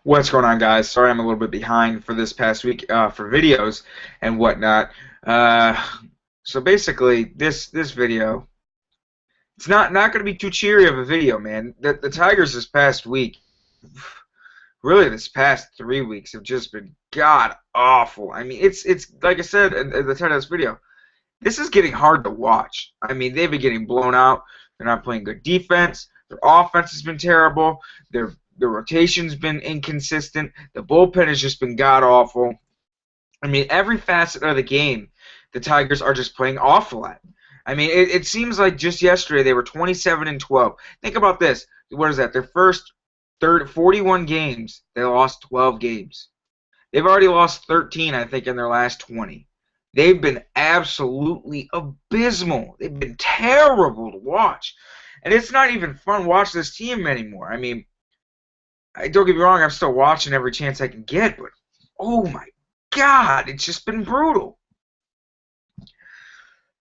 What's going on, guys? Sorry I'm a little bit behind for this past week for videos and whatnot. Uh, so basically, this video, it's not going to be too cheery of a video, man. The Tigers this past week, really this past 3 weeks, have just been god awful. I mean, it's like I said at the title of this video, this is getting hard to watch. I mean, they've been getting blown out. They're not playing good defense. Their offense has been terrible. Their rotation's been inconsistent. The bullpen has just been god awful. I mean, every facet of the game, the Tigers are just playing awful at. I mean, it seems like just yesterday they were 27-12. Think about this. What is that? Their first 41 games, they lost 12 games. They've already lost 13, I think, in their last 20. They've been absolutely abysmal. They've been terrible to watch. And it's not even fun watching this team anymore. I mean, don't get me wrong, I'm still watching every chance I can get, but oh my God, it's just been brutal.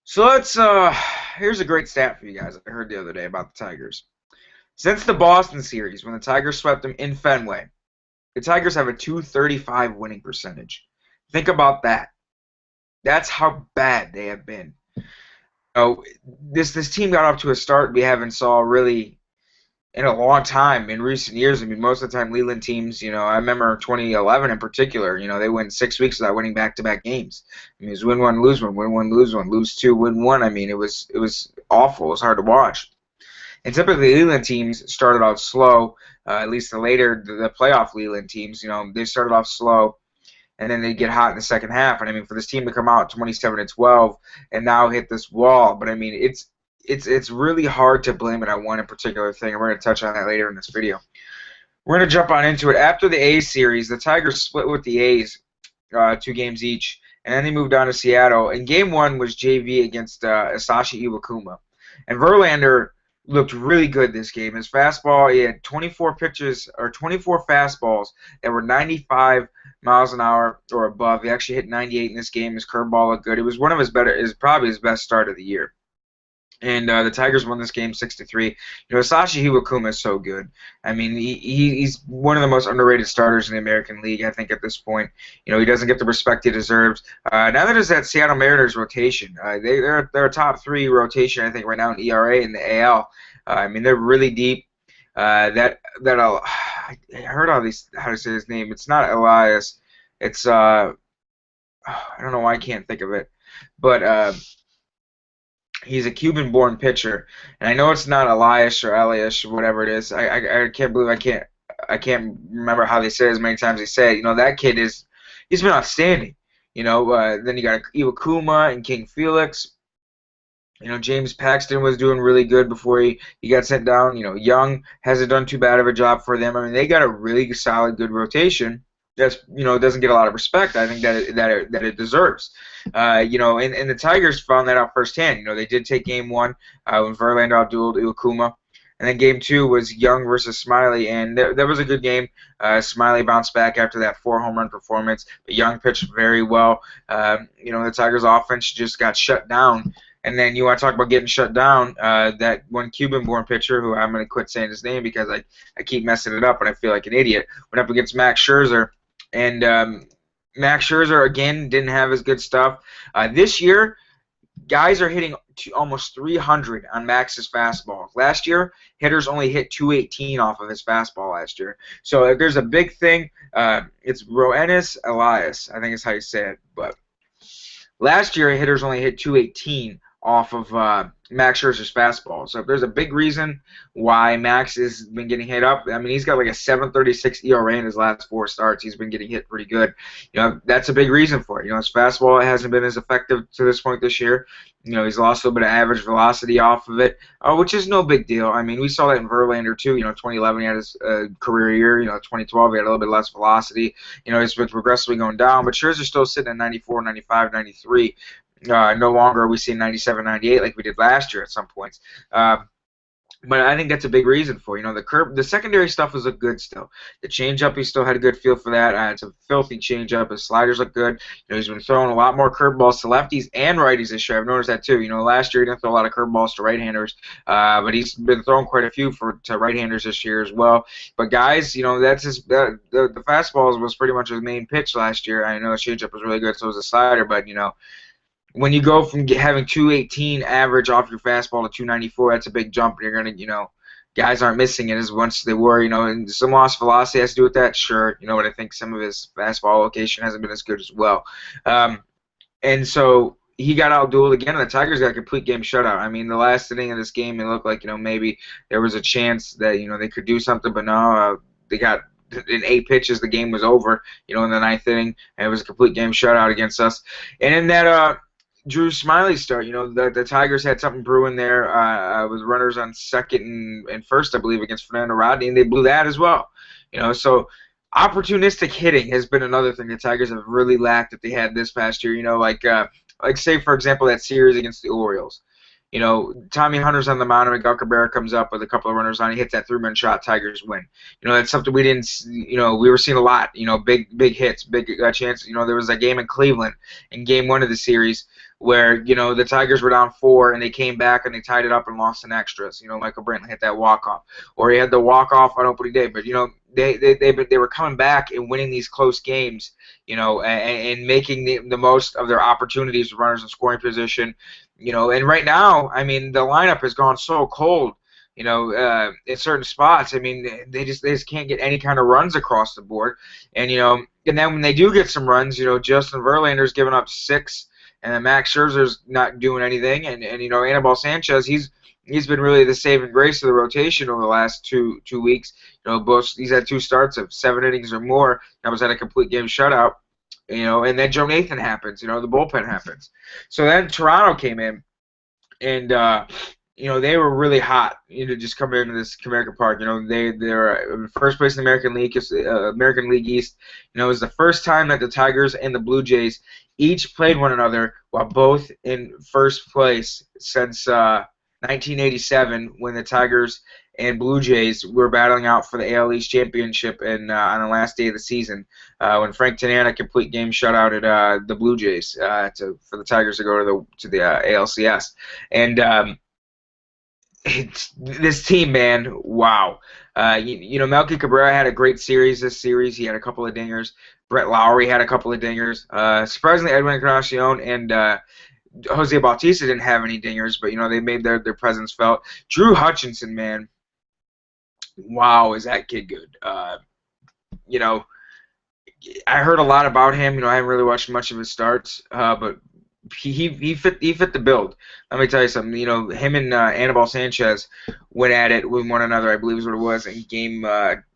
So here's a great stat for you guys I heard the other day about the Tigers. Since the Boston series, when the Tigers swept them in Fenway, the Tigers have a .235 winning percentage. Think about that. That's how bad they have been. This team got off to a start we haven't saw really in a long time in recent years. I mean, most of the time Leland teams, I remember 2011 in particular, they win 6 weeks without winning back-to-back games. I mean, it was win one, lose one, win one, lose one, lose two, win one. I mean, it was awful. It was hard to watch. And typically Leland teams started out slow, at least the playoff Leland teams, they started off slow, and then they get hot in the second half. And I mean, for this team to come out 27-12 and now hit this wall, but I mean, it's really hard to blame it on one in particular thing, and we're going to touch on that later in this video. We're going to jump on into it. After the A's series, the Tigers split with the A's 2 games each, and then they moved on to Seattle. And Game 1 was JV against Asashi Iwakuma. And Verlander looked really good this game. His fastball, he had 24 fastballs that were 95 miles an hour or above. He actually hit 98 in this game. His curveball looked good. It was one of his probably his best start of the year. And the Tigers won this game 6-3. Asashi Iwakuma is so good. I mean, he's one of the most underrated starters in the American League, I think, at this point. He doesn't get the respect he deserves. Now that is that Seattle Mariners rotation. They're a top 3 rotation, I think, right now in ERA in the AL. I mean, they're really deep. I heard how to say his name. It's not Elias. It's I don't know why I can't think of it, but. He's a Cuban-born pitcher, and I know it's not Elias or Elias or whatever it is. I can't believe I can't remember how they say it as many times they say it. That kid he's been outstanding. Then you got Iwakuma and King Felix. James Paxton was doing really good before he got sent down. Young hasn't done too bad of a job for them. I mean, they got a really solid, good rotation. Just doesn't get a lot of respect. I think that it deserves. And the Tigers found that out firsthand. They did take Game 1 when Verlander outdueled Iwakuma, and then Game 2 was Young versus Smiley, and that was a good game. Smiley bounced back after that 4 home run performance, but Young pitched very well. The Tigers' offense just got shut down. And then you want to talk about getting shut down, that one Cuban-born pitcher, who I'm going to quit saying his name because I keep messing it up and I feel like an idiot, went up against Max Scherzer. And Max Scherzer, again, didn't have his good stuff. This year, guys are hitting almost 300 on Max's fastball. Last year, hitters only hit 218 off of his fastball last year. So if there's a big thing, it's Roenis Elias, I think is how you say it. But last year, hitters only hit 218 off of Max Scherzer's fastball. So if there's a big reason why Max has been getting hit up, I mean, he's got like a 7.36 ERA in his last 4 starts. He's been getting hit pretty good. That's a big reason for it. His fastball hasn't been as effective to this point this year. He's lost a little bit of average velocity off of it, which is no big deal. I mean, we saw that in Verlander too. 2011 he had his career year. 2012 he had a little bit less velocity. He's been progressively going down, but Scherzer's still sitting at 94, 95, 93. No longer are we seeing 97, 98 like we did last year at some points. But I think that's a big reason for the secondary stuff was look good still. The changeup, he still had a good feel for that. It's a filthy changeup. His sliders look good. He's been throwing a lot more curveballs to lefties and righties this year. I've noticed that too. Last year he didn't throw a lot of curveballs to right-handers, but he's been throwing quite a few to right-handers this year as well. But guys, that's the fastballs was pretty much his main pitch last year. I know his changeup was really good, so was the slider, but when you go from having 218 average off your fastball to 294, that's a big jump. And you're going to, guys aren't missing it as much as they were, and some lost velocity has to do with that, sure. But I think some of his fastball location hasn't been as good as well. And so he got outdueled again, and the Tigers got a complete game shutout. I mean, the last inning of this game, it looked like, maybe there was a chance that, they could do something, but no, they got in 8 pitches, the game was over, in the 9th inning, and it was a complete game shutout against us. And in that, Drew Smiley start. The Tigers had something brewing there with runners on second and first, I believe, against Fernando Rodney, and they blew that as well. So opportunistic hitting has been another thing the Tigers have really lacked that they had this past year. Like say, for example, that series against the Orioles. Tommy Hunter's on the mound, and Miguel Cabrera comes up with a couple of runners on. He hits that 3-run shot. Tigers win. That's something we didn't. We were seeing a lot. Big hits, big chances. There was a game in Cleveland in Game 1 of the series where the Tigers were down 4 and they came back and they tied it up and lost in extras. Michael Brantley hit that walk-off, or he had the walk-off on opening day. But they were coming back and winning these close games, and making the most of their opportunities with runners in scoring position. And right now, I mean, the lineup has gone so cold. In certain spots, I mean, they just can't get any kind of runs across the board. And and then when they do get some runs, Justin Verlander's giving up 6. And then Max Scherzer's not doing anything, and Anibal Sanchez, he's been really the saving grace of the rotation over the last two weeks. He's had 2 starts of 7 innings or more. That was at a complete game shutout. And then Joe Nathan happens. The bullpen happens. So then Toronto came in, and they were really hot. Just coming into this Comerica Park. They're in first place in the American League East. It was the first time that the Tigers and the Blue Jays each played one another while both in first place since 1987, when the Tigers and Blue Jays were battling out for the AL East championship on the last day of the season, when Frank Tanana complete game shutout at the Blue Jays for the Tigers to go to the ALCS. And this team, man, wow. Melky Cabrera had a great series this series. He had a couple of dingers. Brett Lowry had a couple of dingers. Surprisingly, Edwin Encarnacion and Jose Bautista didn't have any dingers, but they made their presence felt. Drew Hutchinson, man, wow, is that kid good? I heard a lot about him. I haven't really watched much of his starts, but he fit the bill. Let me tell you something. Him and Anibal Sanchez went at it with one another, I believe is what it was, in Game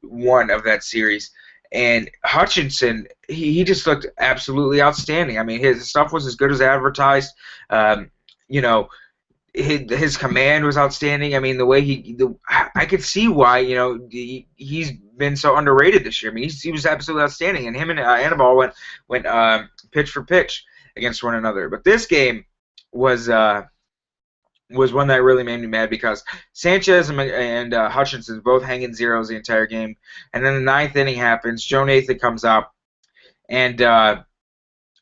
1 of that series. And Hutchinson, he just looked absolutely outstanding. I mean, his stuff was as good as advertised. His command was outstanding. I mean, the way I could see why, he's been so underrated this year. I mean, he was absolutely outstanding. And him and Anibal went pitch for pitch against one another. But this game was one that really made me mad because Sanchez and Hutchinson both hanging zeros the entire game. And then the 9th inning happens. Joe Nathan comes out, and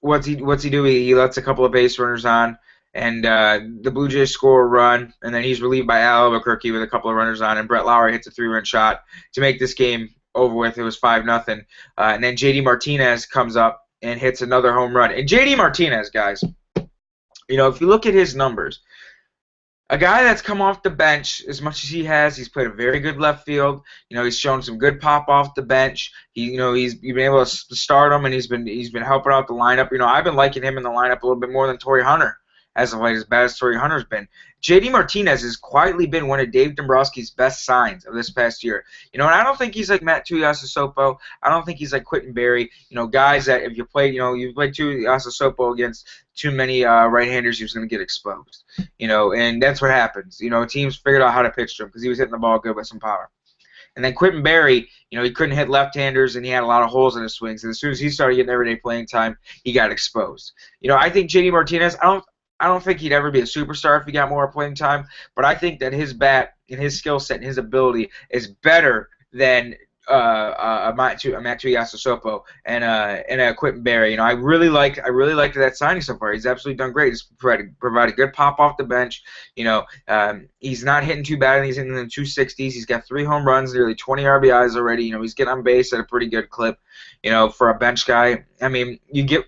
what's he do? He lets a couple of base runners on, and the Blue Jays score a run, and then he's relieved by Al Albuquerque with a couple of runners on, and Brett Lowry hits a 3-run shot to make this game over with. It was 5-0. And then J.D. Martinez comes up and hits another home run. And J.D. Martinez, guys, if you look at his numbers, a guy that's come off the bench as much as he has, he's played a very good left field. He's shown some good pop off the bench. He's been able to start him, and he's been helping out the lineup. I've been liking him in the lineup a little bit more than Torrey Hunter as of late, as bad as Torrey Hunter's been. J.D. Martinez has quietly been one of Dave Dombrowski's best signs of this past year. And I don't think he's like Matt Tuiasosopo. I don't think he's like Quentin Berry. Guys that if you played, you played Tuiasosopo against too many right-handers, he was going to get exposed. And that's what happens. Teams figured out how to pitch to him because he was hitting the ball good with some power. And then Quentin Berry, he couldn't hit left-handers, and he had a lot of holes in his swings. And as soon as he started getting everyday playing time, he got exposed. I think J.D. Martinez, I don't think he'd ever be a superstar if he got more playing time, but I think that his bat and his skill set and his ability is better than Matu Yasosopo and a Quentin Berry. You know, I really liked that signing so far. He's absolutely done great. He's provided good pop off the bench. You know, he's not hitting too bad. He's hitting in the 260s. He's got 3 home runs, nearly 20 RBIs already. You know, he's getting on base at a pretty good clip. You know, for a bench guy. I mean, you give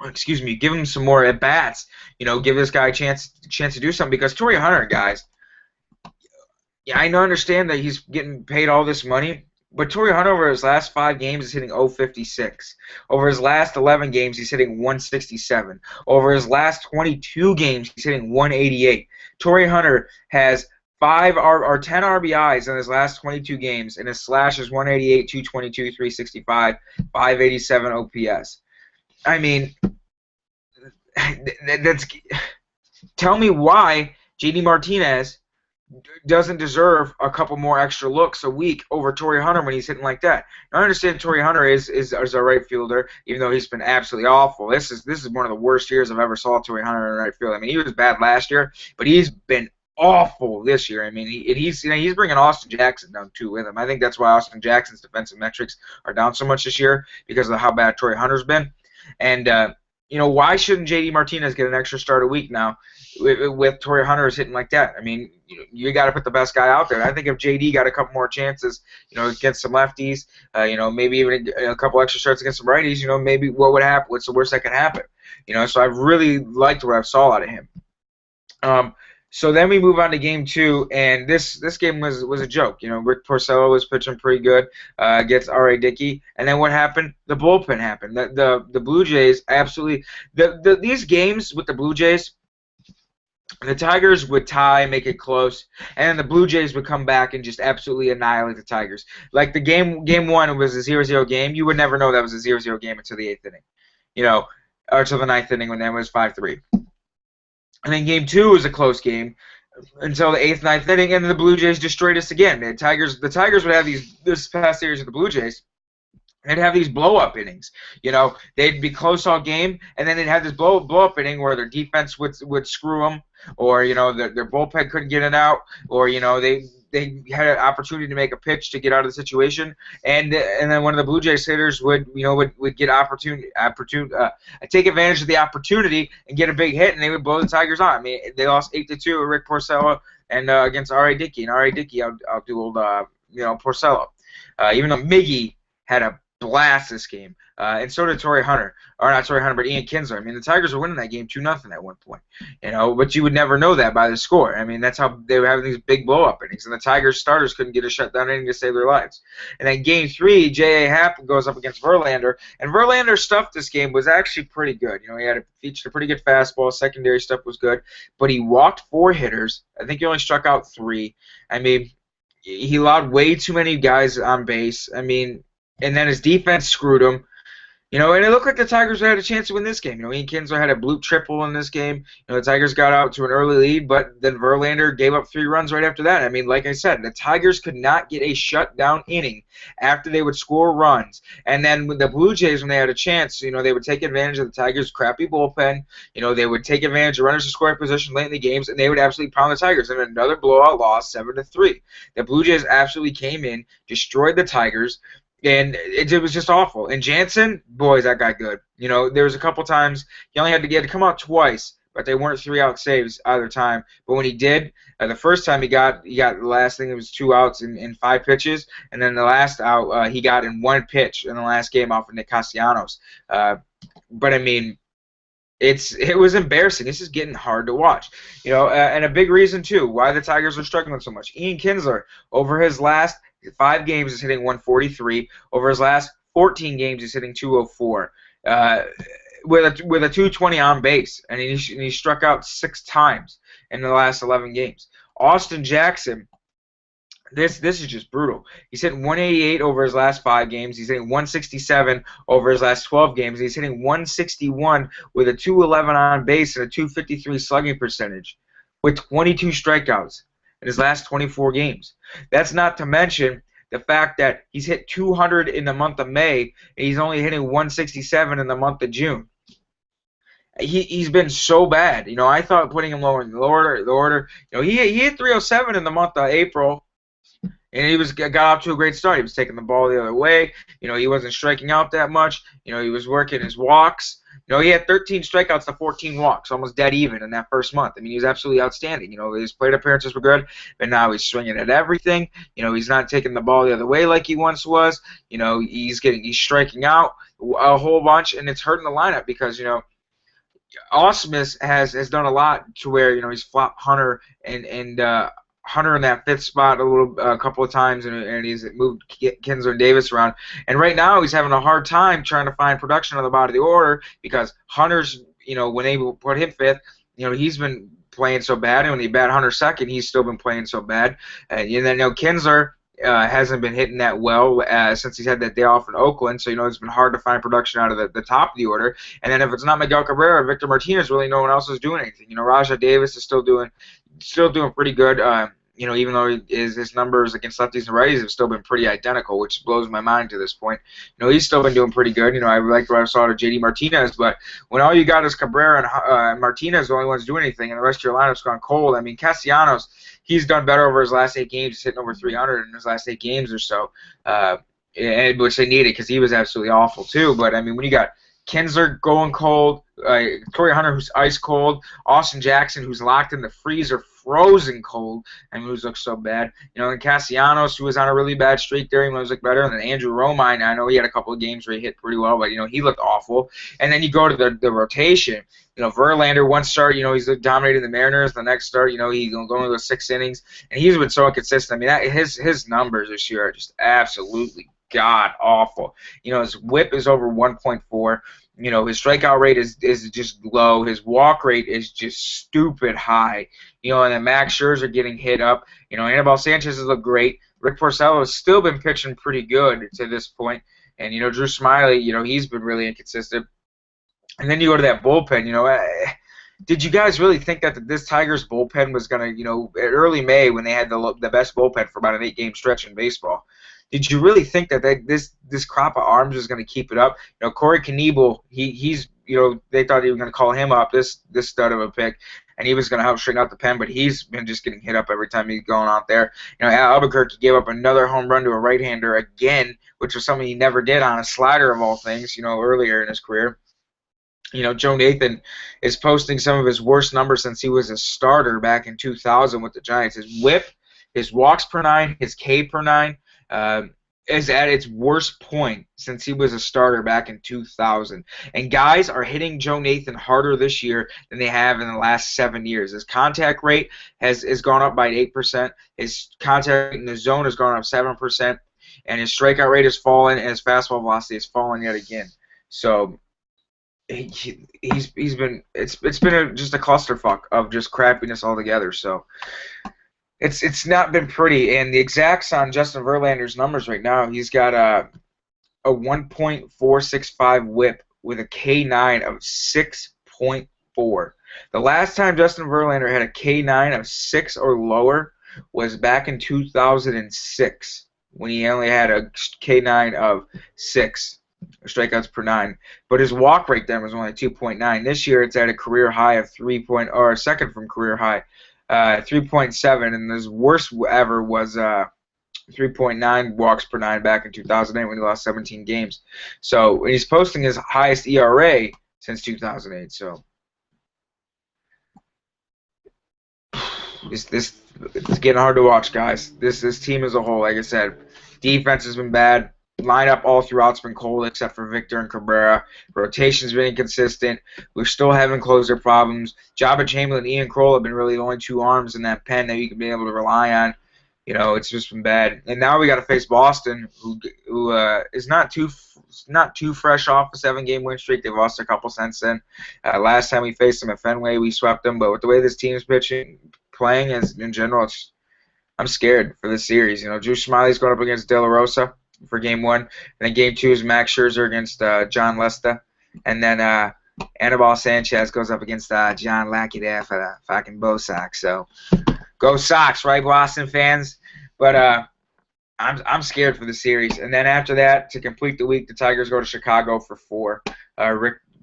him some more at bats. You know, give this guy a chance to do something, because Torrey Hunter, guys. Yeah, I understand that he's getting paid all this money. But Torrey Hunter, over his last 5 games, is hitting .056. Over his last 11 games, he's hitting .167. Over his last 22 games, he's hitting .188. Torrey Hunter has 10 RBIs in his last 22 games, and his slash is .188, .222, .365, .587 OPS. I mean, tell me why JD Martinez doesn't deserve a couple more extra looks a week over Torrey Hunter when he's hitting like that. Now, I understand Torrey Hunter is a right fielder, even though he's been absolutely awful. This is one of the worst years I've ever saw Torrey Hunter in right field. I mean, he was bad last year, but he's been awful this year. I mean, he's bringing Austin Jackson down too with him. I think that's why Austin Jackson's defensive metrics are down so much this year, because of how bad Torrey Hunter's been. And you know, why shouldn't JD Martinez get an extra start a week now with Torrey Hunter hitting like that? I mean, you got to put the best guy out there. I think if JD got a couple more chances, you know, against some lefties, you know, maybe even a couple extra starts against some righties, you know, maybe what would happen? What's the worst that could happen? You know, so I really liked what I saw out of him. So then we move on to game 2, and this game was a joke. You know, Rick Porcello was pitching pretty good against R.A. Dickey, and then what happened? The bullpen happened. The Blue Jays absolutely these games with the Blue Jays, the Tigers would tie, make it close, and then the Blue Jays would come back and just absolutely annihilate the Tigers. Like the game 1 was a 0-0 game. You would never know that was a 0-0 game until the 8th inning, you know, or until the 9th inning when that was 5-3. And then game 2 was a close game until the 8th, 9th inning, and then the Blue Jays destroyed us again. The Tigers would have this past series of the Blue Jays, they'd have these blow-up innings. You know, they'd be close all game, and then they'd have this blow-up inning where their defense would screw them, or, you know, their bullpen couldn't get it out, or, you know, they had an opportunity to make a pitch to get out of the situation, and then one of the Blue Jays hitters would get take advantage of the opportunity and get a big hit, and they would blow the Tigers out. I mean, they lost 8-2 with Rick Porcello and against R.A. Dickey, and R.A. Dickey, I'll do old you know, Porcello, even though Miggy had a blast this game, and so did Torrey Hunter, or not Torrey Hunter, but Ian Kinsler. I mean, the Tigers were winning that game 2-0 at one point, you know, but you would never know that by the score. I mean, that's how they were having these big blow-up innings, and the Tigers starters couldn't get a shutdown inning to save their lives. And then game 3, J.A. Happ goes up against Verlander, and Verlander's stuff this game was actually pretty good. You know, he featured a pretty good fastball, secondary stuff was good, but he walked 4 hitters. I think he only struck out 3. I mean, he allowed way too many guys on base. I mean, and then his defense screwed him. You know, and it looked like the Tigers had a chance to win this game. You know, Ian Kinsler had a bloop triple in this game. You know, the Tigers got out to an early lead, but then Verlander gave up 3 runs right after that. I mean, like I said, the Tigers could not get a shutdown inning after they would score runs. And then with the Blue Jays, when they had a chance, you know, they would take advantage of the Tigers' crappy bullpen. You know, they would take advantage of runners in scoring position late in the games, and they would absolutely pound the Tigers. And another blowout loss, 7-3. The Blue Jays absolutely came in, destroyed the Tigers. And it was just awful. And Jansen, boy, is that guy good. You know, there was a couple times he had to come out twice, but they weren't 3-out saves either time. But when he did, the first time he got the last thing, it was 2 outs in 5 pitches, and then the last out he got in 1 pitch in the last game off of Nick Castellanos. But I mean, it was embarrassing. This is getting hard to watch. You know, and a big reason too why the Tigers are struggling so much. Ian Kinsler, over his last 5 games, is hitting 143. Over his last 14 games, he's hitting 204. With a 220 on base, and he struck out 6 times in the last 11 games. Austin Jackson, this is just brutal. He's hitting 188 over his last 5 games. He's hitting 167 over his last 12 games. He's hitting 161 with a 211 on base and a 253 slugging percentage, with 22 strikeouts in his last 24 games. That's not to mention the fact that he's hit 200 in the month of May, and he's only hitting 167 in the month of June. he's been so bad. I thought putting him lower in the order. He hit 307 in the month of April. And he got off to a great start. He was taking the ball the other way. He wasn't striking out that much. He was working his walks. He had 13 strikeouts to 14 walks, almost dead even in that first month. I mean, he was absolutely outstanding. His plate appearances were good, but now he's swinging at everything. He's not taking the ball the other way like he once was. He's striking out a whole bunch, and it's hurting the lineup because Ausmus has done a lot to where he's flopped Hunter and Hunter in that fifth spot a couple of times, and he's moved Kinsler and Davis around. And right now he's having a hard time trying to find production on the bottom of the order because Hunter's when they put him fifth, he's been playing so bad, and when they bat Hunter second, he's still been playing so bad. And then Kinsler hasn't been hitting that well since he's had that day off in Oakland, so it's been hard to find production out of the top of the order. And then if it's not Miguel Cabrera, Victor Martinez, really no one else is doing anything. Rajah Davis is still doing pretty good. Even though his numbers against lefties and righties have still been pretty identical, which blows my mind to this point. He's still been doing pretty good. I liked what I saw to J.D. Martinez, but when all you got is Cabrera and Martinez, the only ones doing anything, and the rest of your lineup's gone cold. I mean, Castellanos, he's done better over his last 8 games. He's hitting over 300 in his last 8 games or so, which they needed because he was absolutely awful too. But, I mean, when you got Kinsler going cold, Corey Hunter, who's ice cold, Austin Jackson, who's locked in the freezer, frozen cold, and who's looked so bad. And Castellanos, who was on a really bad streak there, he was looked better. And then Andrew Romine, I know he had a couple of games where he hit pretty well, but he looked awful. And then you go to the rotation. Verlander, one start, he's dominating the Mariners. The next start, he's going to go 6 innings, and he's been so inconsistent. I mean, his numbers this year are just absolutely god awful. His WHIP is over 1.4. His strikeout rate is just low. His walk rate is just stupid high. And then Max Scherzer getting hit up. Anibal Sanchez has looked great. Rick Porcello has still been pitching pretty good to this point. And, Drew Smyly, he's been really inconsistent. And then you go to that bullpen, did you guys really think that this Tigers bullpen was going to, early May when they had the best bullpen for about an 8-game stretch in baseball, did you really think that this crop of arms was going to keep it up? Corey Knebel, he's they thought they were going to call him up, this stud of a pick, and he was going to help straighten out the pen, but he's been just getting hit up every time he's going out there. Albuquerque gave up another home run to a right-hander again, which was something he never did on a slider of all things, earlier in his career. Joe Nathan is posting some of his worst numbers since he was a starter back in 2000 with the Giants. His WHIP, his walks per 9, his K per 9, is at its worst point since he was a starter back in 2000. And guys are hitting Joe Nathan harder this year than they have in the last 7 years. His contact rate has gone up by 8%. His contact rate in the zone has gone up 7%. And his strikeout rate has fallen, and his fastball velocity has fallen yet again. So it's been just a clusterfuck of just crappiness altogether. So it's not been pretty. And the exacts on Justin Verlander's numbers right now, he's got a 1.465 WHIP with a K9 of 6.4. The last time Justin Verlander had a K9 of 6 or lower was back in 2006 when he only had a K9 of 6. Strikeouts per 9, but his walk rate then was only 2.9. This year it's at a career high of second from career high, 3.7, and his worst ever was 3.9 walks per 9 back in 2008 when he lost 17 games. So he's posting his highest ERA since 2008. So it's getting hard to watch, guys. This team as a whole, like I said, defense has been bad. Lineup all throughout's been cold except for Victor and Cabrera. Rotation's been inconsistent. We're still having closer problems. Jabba Chamberlain and Ian Kroll have been really the only 2 arms in that pen that you can be able to rely on. It's just been bad. And now we got to face Boston, who is not too fresh off a 7-game win streak. They've lost a couple since then. Last time we faced them at Fenway, we swept them. But with the way this team's playing as in general, I'm scared for this series. Drew Smyly's going up against De La Rosa for Game 1. And then Game 2 is Max Scherzer against John Lester. And then Anibal Sanchez goes up against John Lackey there for the fucking Bo Sox. So go Sox, right, Boston fans? But I'm scared for the series. And then after that, to complete the week, the Tigers go to Chicago for 4.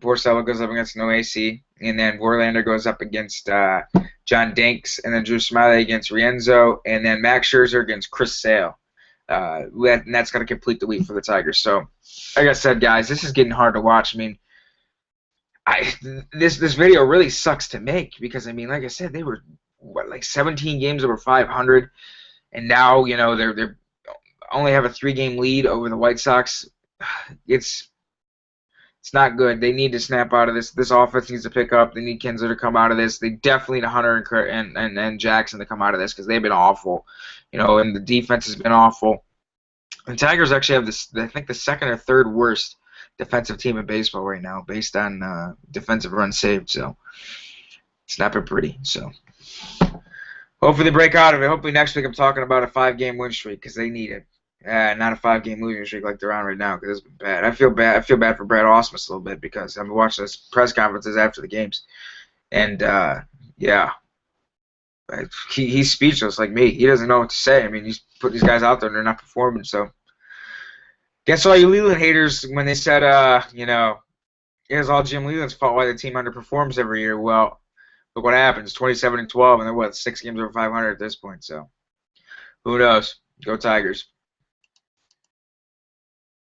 Borsello goes up against No AC, and then Verlander goes up against John Danks, and then Drew Smyly against Rienzo, and then Max Scherzer against Chris Sale. And that's going to complete the week for the Tigers. So, like I said, guys, this is getting hard to watch. I mean, this video really sucks to make because I mean, like I said, they were like 17 games over 500, and now they're only have a 3-game lead over the White Sox. It's not good. They need to snap out of this. This offense needs to pick up. They need Kinsler to come out of this. They definitely need Hunter and Jackson to come out of this because they've been awful, and the defense has been awful. The Tigers actually have this, I think, the second or third worst defensive team in baseball right now, based on defensive runs saved. So it's not been pretty. So hopefully they break out of it. Hopefully next week I'm talking about a 5-game win streak because they need it. Not a 5-game losing streak like they're on right now because it's been bad. I feel bad for Brad Ausmus a little bit because I've been watching his press conferences after the games, and yeah, he's speechless like me. He doesn't know what to say. I mean, he's put these guys out there and they're not performing. So, guess all you Leland haters when they said it was all Jim Leland's fault why the team underperforms every year. Well, look what happens: 27-12, and they're 6 games over 500 at this point. So, who knows? Go Tigers.